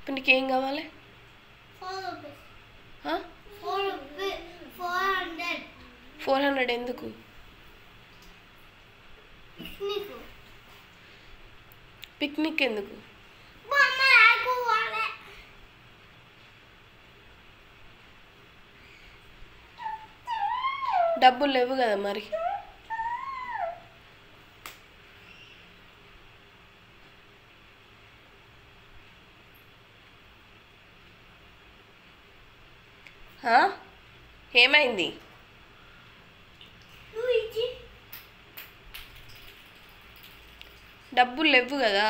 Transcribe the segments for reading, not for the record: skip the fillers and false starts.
ఇప్పుడు నీకేం కావాలి? 400 ఎందుకు? పిక్నిక్ ఎందుకు? డబ్బులు లేవు కదా మరి. ఏమైంది? డబ్బులు లేవు కదా,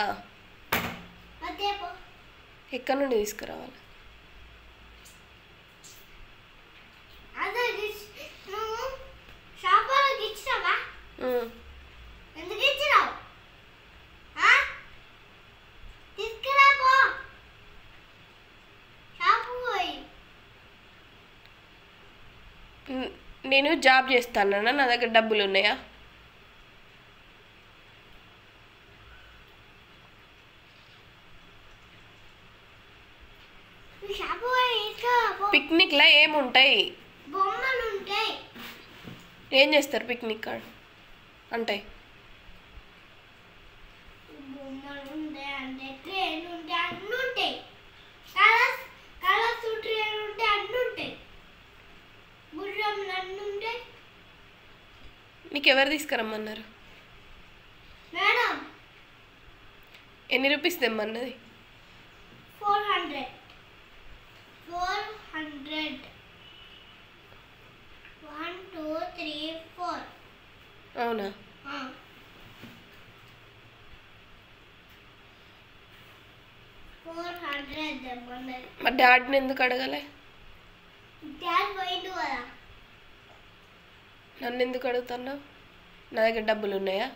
ఎక్కడి నుండి తీసుకురావాలి? నేను జాబ్ చేస్తాను, నా దగ్గర డబ్బులు ఉన్నాయా? పిక్నిక్లో ఏముంటాయి? ఏం చేస్తారు పిక్నిక్ కాడ? అంటే నీకు ఎవరు తీసుకురమ్మన్నారు? ఎన్ని rupees తెమ్మన్నది? 400. One, two, three, four. అవునా? మరి డాడీని ఎందుకు అడగాలి? నన్ను ఎందుకు అడుగుతున్నావు? నా దగ్గర డబ్బులు ఉన్నాయా?